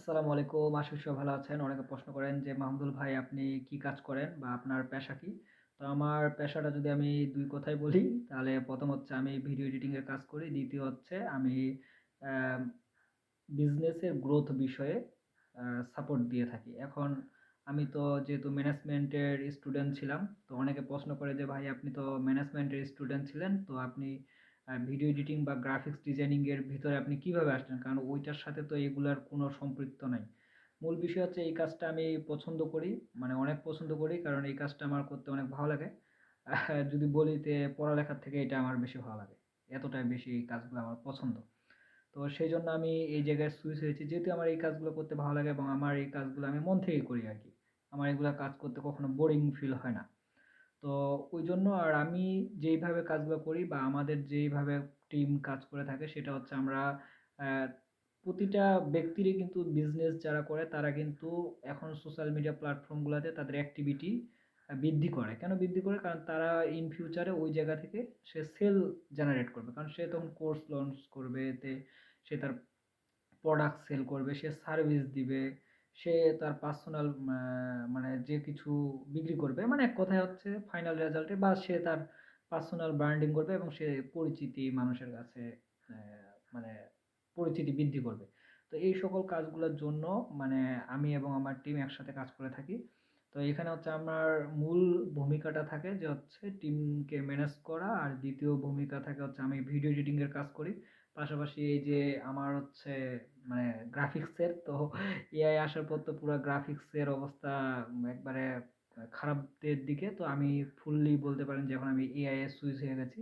আসসালামু আলাইকুম। আশা করি সবাই ভালো আছেন। অনেকে প্রশ্ন করেন যে, "মাহমুদুল ভাই আপনি কি কাজ করেন বা আপনার পেশা কি?" তো আমার পেশাটা যদি আমি ২ কথায় বলি, তাহলে ১ম হচ্ছে আমি ভিডিও এডিটিং এর কাজ করি। দ্বিতীয় হচ্ছে আমি অ্যা বিজনেসের গ্রোথ বিষয়ে আ সাপোর্ট দিয়ে থাকি। এখন আমি তো যেহেতু ম্যানেজমেন্টের স্টুডেন্ট ছিলাম, তো অনেকে প্রশ্ন করে যে, "ভাই আপনি তো ম্যানেজমেন্টের স্টুডেন্ট ছিলেন, তো আপনি ভিডিও এডিটিং বা গ্রাফিক্স ডিজাইনিং এর ভিতরে আপনি কিভাবে আসলেন? কারণ ওইটার সাথে তো এগুলার কোনো সম্পৃক্ত নাই।" মূল বিষয় হচ্ছে এই কাজটা আমি পছন্দ করি, মানে অনেক পছন্দ করি কারণ এই কাজটা আমার করতে অনেক ভালো লাগে। যদি বলি যে পড়ালেখার থেকে এটা আমার বেশি ভালো লাগে। এতটাই বেশি এই কাজগুলো আমার পছন্দ। তো সেইজন্য আমি এই জায়গায় সুইচ হয়েছি। যেহেতু আমার এই কাজগুলো করতে ভালো লাগে এবং আমার এই কাজগুলো আমি মন থেকেই করি আরকি। আমার এগুলা কাজ করতে কখনো বোরিং ফিল হয় না। তো ঐজন্য আর আমি যেইভাবে কাজগুলো করি বা আমাদের যেইভাবে টিম কাজ করে থাকে সেটা হচ্ছে আমরা অ্যা প্রতিটা ব্যক্তিরই কিন্তু বিজনেস যারা করে তারা কিন্তু এখন সোশ্যাল মিডিয়া প্ল্যাটফর্ম গুলাতে তাদের অ্যাক্টিভিটি বৃদ্ধি করে। কেন বৃদ্ধি করে? কারণ তারা ইন ফিউচারে ওই জায়গা থেকে সে সেল জেনারেট করবে। কারণ সে তখন কোর্স লঞ্চ করবে, এতে সে তার প্রোডাক্ট সেল করবে, সে সার্ভিস দিবে, সে তার পার্সোনাল মানে যে কিছু বিক্রি করবে। মানে এক কথায় হচ্ছে ফাইনাল রেজাল্টে বা সে তার পার্সোনাল ব্র্যান্ডিং করবে এবং সে পরিচিতি মানুষের কাছে অ্যা মানে পরিচিতি বৃদ্ধি করবে। তো এই সকল কাজগুলোর জন্য মানে আমি এবং আমার টিম একসাথে কাজ করে থাকি। তো এখানে হচ্ছে আমার মূল ভূমিকাটা থাকে যে হচ্ছে টিমকে ম্যানেজ করা আর ২য় ভূমিকা থাকে হচ্ছে আমি ভিডিও এডিটিং এর কাজ করি। পাশাপাশি এই যে আমার হচ্ছে মানে গ্রাফিক্সের তো এআই আসার পর তো পুরা গ্রাফিক্সের অবস্থা একবারে খারাপের দিকে। তো আমি ফুললি বলতে পারেন যে এখন আমি এআই এ সুইচ হয়ে গেছি।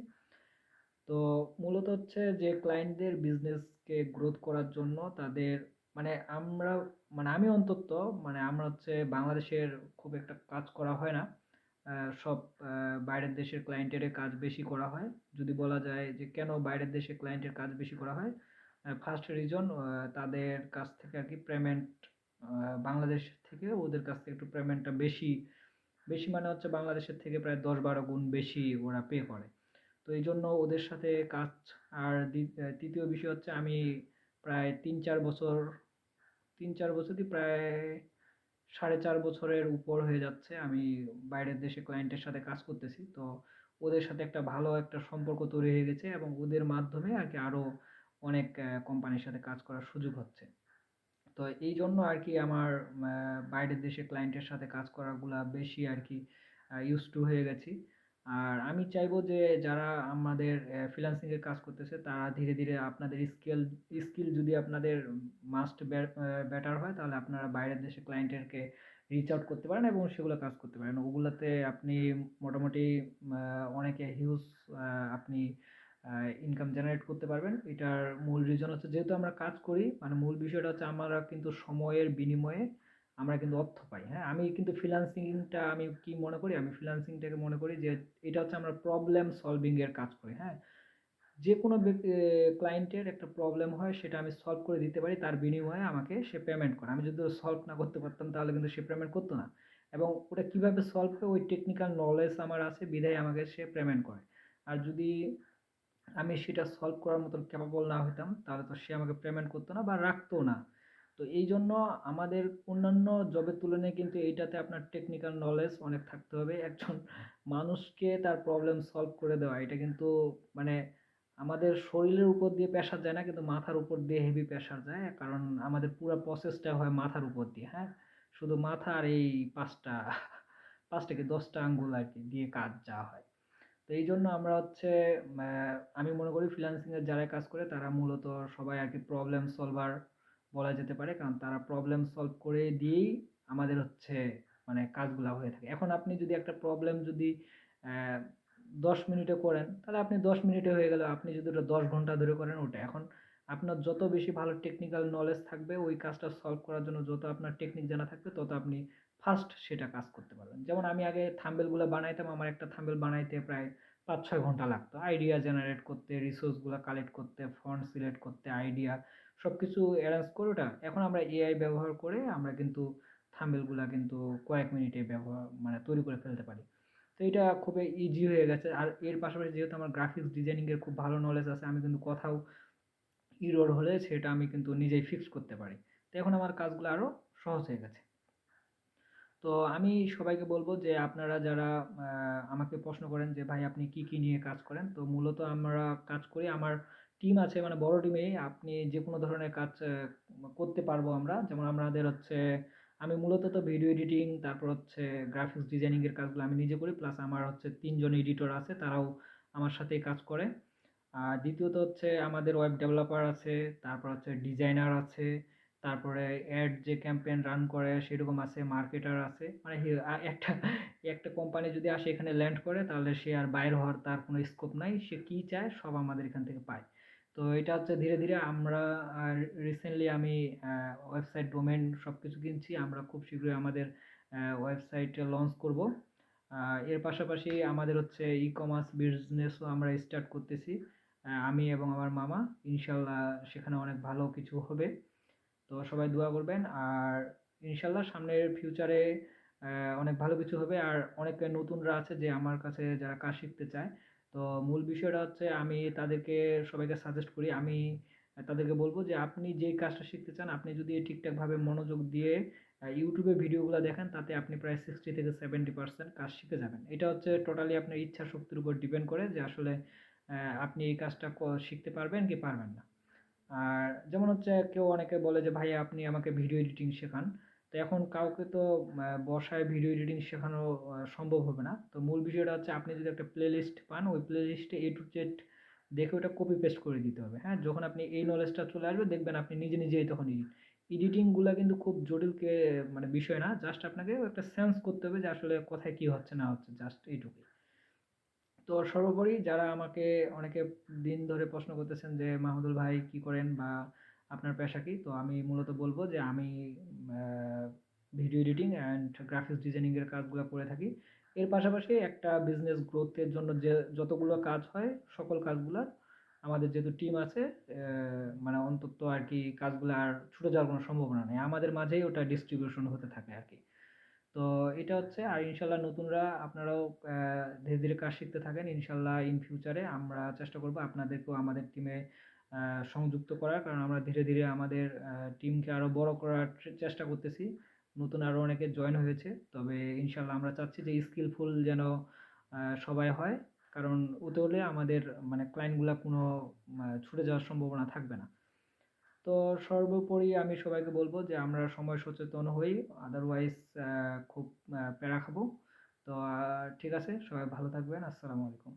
তো মূলত হচ্ছে যে ক্লায়েন্টদের বিজনেসকে গ্রোথ করার জন্য তাদের মানে আমরা মানে আমি অন্তত মানে আমরা হচ্ছে বাংলাদেশের খুব একটা কাজ করা হয় না। আ সব আ বাইরের দেশের ক্লায়েন্টের কাজ বেশি করা হয়। যদি বলা যায় যে কেন বাইরের দেশে ক্লায়েন্টের কাজ বেশি করা হয়? ফার্স্ট রিজন তাদের কাছ থেকে আরকি পেমেন্ট আ বাংলাদেশ থেকে ওদের কাছ থেকে একটু পেমেন্টটা বেশি, বেশি মানে হচ্ছে বাংলাদেশের থেকে প্রায় ১০-১২ গুণ বেশি ওরা পে করে। তো এইজন্য ওদের সাথে কাজ আর ৩য় বিষয় হচ্ছে আমি প্রায় ৩-৪ বছর ৩-৪ বছর কি প্রায় ৪.৫ বছরের উপর হয়ে যাচ্ছে আমি বাইরের দেশে ক্লায়েন্টের সাথে কাজ করতেছি। তো ওদের সাথে একটা ভালো একটা সম্পর্ক তৈরি হয়ে গেছে এবং ওদের মাধ্যমে আরকি আরো অনেক কোম্পানির সাথে কাজ করার সুযোগ হচ্ছে। তো এইজন্য আরকি আমার আ বাইরের দেশে ক্লায়েন্টের সাথে কাজ করাগুলা বেশি আরকি used to হয়ে গেছি। আর আমি চাইবো যে যারা আমাদের ফ্রিল্যান্সিং এর কাজ করতেছে তারা ধীরে, ধীরে আপনাদের স্কিল যদি আপনাদের মাস্ট বেটার হয় তাহলে আপনারা বাইরের দেশে ক্লায়েন্টেরকে রিচ আউট করতে পারেন এবং সেগুলো কাজ করতে পারেন। ওগুলাতে আপনি মোটামুটি আ অনেকে হিউজ আ আপনি আ ইনকাম জেনারেট করতে পারবেন। এটার মূল রিজন হচ্ছে যেহেতু আমরা কাজ করি, মানে মূল বিষয়টা হচ্ছে আমরা কিন্তু সময়ের বিনিময়ে আমরা কিন্তু অর্থ পাই। হ্যাঁ? আমি কিন্তু ফ্রিল্যান্সিংটা আমি কি মনে করি? আমি ফ্রিল্যান্সিংটাকে মনে করি যে এটা হচ্ছে আমরা প্রবলেম সলভিং এর কাজ করি। হ্যাঁ? যেকোনো ক্লায়েন্টের একটা প্রবলেম হয় সেটা আমি সলভ করে দিতে পারি। তার বিনিময়ে আমাকে সে পেমেন্ট করে। আমি যদি সলভ না করতে পারতাম তাহলে কিন্তু সে পেমেন্ট করত না। এবং ওটা কিভাবে সলভ হবে ওই টেকনিক্যাল নলেজ আমার আছে বিধায় আমাকে সে পেমেন্ট করে। আর যদি আমি সেটা সলভ করার মতন ক্যাপাবল না হইতাম, তাহলে তো সে আমাকে পেমেন্ট করত না বা রাখতও না। তো এইজন্য আমাদের অন্যান্য জবের তুলনায় কিন্তু এইটাতে আপনার টেকনিক্যাল নলেজ অনেক থাকতে হবে। একজন মানুষকে তার প্রবলেম সলভ করে দেওয়া, এটা কিন্তু মানে আমাদের শরীরের উপর দিয়ে প্রেশার যায় না, কিন্তু মাথার উপর দিয়ে হেভি প্রেশার যায়। কারণ আমাদের পুরা প্রসেসটা হয় মাথার উপর দিয়ে, হ্যাঁ? শুধু মাথা আর এই ৫ টা ৫ টা কি ১০ টা আঙ্গুল আরকি দিয়ে কাজ যা হয়। তো এইজন্য আমরা হচ্ছে ম্যা আমি মনে করি ফ্রিল্যান্সিং এর যারা কাজ করে তারা মূলত সবাই আরকি প্রবলেম সলভার বলা যেতে পারে। কারণ তারা প্রবলেম সলভ করে দিয়েই আমাদের হচ্ছে মানে কাজগুলা হয়ে থাকে। এখন আপনি যদি একটা প্রবলেম যদি অ্যা ১০ মিনিটে করেন, তাহলে আপনি ১০ মিনিটে হয়ে গেল। আপনি যদি ওটা ১০ ঘন্টা ধরে করেন ওটা। এখন আপনার যত বেশি ভালো টেকনিক্যাল নলেজ থাকবে ওই কাজটা সলভ করার জন্য যত আপনার টেকনিক জানা থাকবে তত আপনি ফার্স্ট সেটা কাজ করতে পারবেন। যেমন আমি আগে থাম্বনেল গুলা বানাইতাম। আমার একটা থাম্বনেল বানাইতে প্রায় ৫-৬ ঘন্টা লাগতো। আইডিয়া জেনারেট করতে, রিসোর্স গুলা কালেক্ট করতে, ফন্ট সিলেক্ট করতে, আইডিয়া সবকিছু এরেঞ্জ করে ওটা। এখন আমরা এআই ব্যবহার করে আমরা কিন্তু থাম্বনেল গুলা কিন্তু কয়েক মিনিটে মানে তৈরি করে ফেলতে পারি। তো এটা খুবই ইজি হয়ে গেছে। আর এর পাশাপাশি যেহেতু আমার গ্রাফিক্স ডিজাইনিং এর খুব ভালো নলেজ আছে, আমি কিন্তু কোথাও এরর হলে সেটা আমি কিন্তু নিজেই ফিক্স করতে পারি। তো এখন আমার কাজগুলো আরও সহজ হয়ে গেছে। তো আমি সবাইকে বলব যে আপনারা যারা আমাকে প্রশ্ন করেন যে ভাই আপনি কি, কি নিয়ে কাজ করেন? তো মূলত আমরা কাজ করি, আমার টিম আছে মানে বড় টিমেই আপনি যেকোনো ধরনের কাজ করতে পারবো আমরা। যেমন আমাদের হচ্ছে আমি মূলত তো ভিডিও এডিটিং, তারপর হচ্ছে গ্রাফিক্স ডিজাইনিং এর কাজগুলো আমি নিজে করি। প্লাস আমার হচ্ছে ৩ জন এডিটর আছে, তারাও আমার সাথেই কাজ করে। আর দ্বিতীয়ত হচ্ছে আমাদের ওয়েব ডেভেলপার আছে, তারপর হচ্ছে ডিজাইনার আছে, তারপরে অ্যাড যে ক্যাম্পেইন রান করে সেরকম আছে, মার্কেটার আছে। মানে একটা একটা কোম্পানি যদি আসে এখানে ল্যান্ড করে তাহলে সে আর বাইর হওয়ার তার কোনো স্কোপ নাই। সে কি চায় সব আমাদের এখান থেকে পায়। তো এটা হচ্ছে ধীরে ধীরে আমরা রিসেন্টলি আমি ওয়েবসাইট ডোমেন সবকিছু কিনছি। আমরা খুব শীঘ্রই আমাদের ওয়েবসাইট লঞ্চ করব। এর পাশাপাশি আমাদের হচ্ছে ই-কমার্স বিজনেসও আমরা স্টার্ট করতেছি। আমি এবং আমার মামা। ইনশাল্লাহ সেখানে অনেক ভালো কিছু হবে। তো সবাই দোয়া করবেন। আর ইনশাল্লাহ সামনের ফিউচারে অনেক ভালো কিছু হবে। আর অনেক নতুনরা আছে যে আমার কাছে যারা কাজ শিখতে চায়। তো মূল বিষয়টা হচ্ছে আমি তাদেরকে সবাইকে সাজেস্ট করি। আমি তাদেরকে বলব যে আপনি যেই কাজটা শিখতে চান আপনি যদি ঠিকঠাকভাবে মনোযোগ দিয়ে ইউটিউবে ভিডিওগুলো দেখেন তাতে আপনি প্রায় 60 থেকে 70% কাজ শিখে যাবেন। এটা হচ্ছে টোটালি আপনার ইচ্ছা শক্তির উপর ডিপেন্ড করে যে আসলে আপনি এই কাজটা শিখতে পারবেন কি পারবেন না। আর যেমন হচ্ছে কেউ অনেকে বলে যে ভাই আপনি আমাকে ভিডিও এডিটিং শেখান। তো এখন কাউকে তো বসায় ভিডিও এডিটিং শেখানো সম্ভব হবে না। তো মূল বিষয়টা হচ্ছে আপনি যদি একটা প্লেলিস্ট পান ওই প্লেলিস্টে A to Z দেখে ওটা কপি পেস্ট করে দিতে হবে। হ্যাঁ, যখন আপনি এই নলেজটা চলে আসবে দেখবেন আপনি নিজে নিজেই তখন এডিটিং গুলা কিন্তু খুব জটিল মানে বিষয় না, জাস্ট আপনাকে একটা সেন্স করতে হবে যে আসলে কোথায় কি হচ্ছে না হচ্ছে, জাস্ট এইটুকুই। তো সর্বোপরি যারা আমাকে অনেকে দিন ধরে প্রশ্ন করতেছেন যে মাহমুদুল ভাই কি করেন বা আপনার পেশা কি, তো আমি মূলত বলবো যে আমি video editing and graphics designing এর কাজগুলো করে থাকি। এর পাশাপাশি একটা বিজনেস গ্রোথের জন্য যে যতগুলো কাজ হয় সকল কাজগুলা আমাদের যেহেতু টিম আছে মানে অন্তত আর কি কাজগুলো আর ছুটে যাওয়ার কোনো সম্ভাবনা নেই, আমাদের মাঝেই ওটা ডিস্ট্রিবিউশন হতে থাকে আর কি। তো এটা হচ্ছে, আর ইনশাল্লাহ নতুনরা আপনারাও ধীরে ধীরে কাজ শিখতে থাকেন। ইনশাল্লাহ ইন ফিউচারে আমরা চেষ্টা করব আপনাদেরকেও আমাদের টিমে সংযুক্ত করার, কারণ আমরা ধীরে ধীরে আমাদের টিমকে আরো বড় করার চেষ্টা করতেছি। নতুন আরো অনেকে জয়েন হয়েছে, তবে ইনশাল্লাহ আমরা চাচ্ছি যে স্কিলফুল যেন সবাই হয়, কারণ ওতে হলে আমাদের মানে ক্লায়েন্টগুলা কোনো ছুটে যাওয়ার সম্ভাবনা থাকবে না। তো সর্বোপরি আমি সবাইকে বলবো যে আমরা সময় সচেতন হই, আদারওয়াইজ খুব প্যারা খাবো। তো ঠিক আছে, সবাই ভালো থাকবেন। আসসালামু আলাইকুম।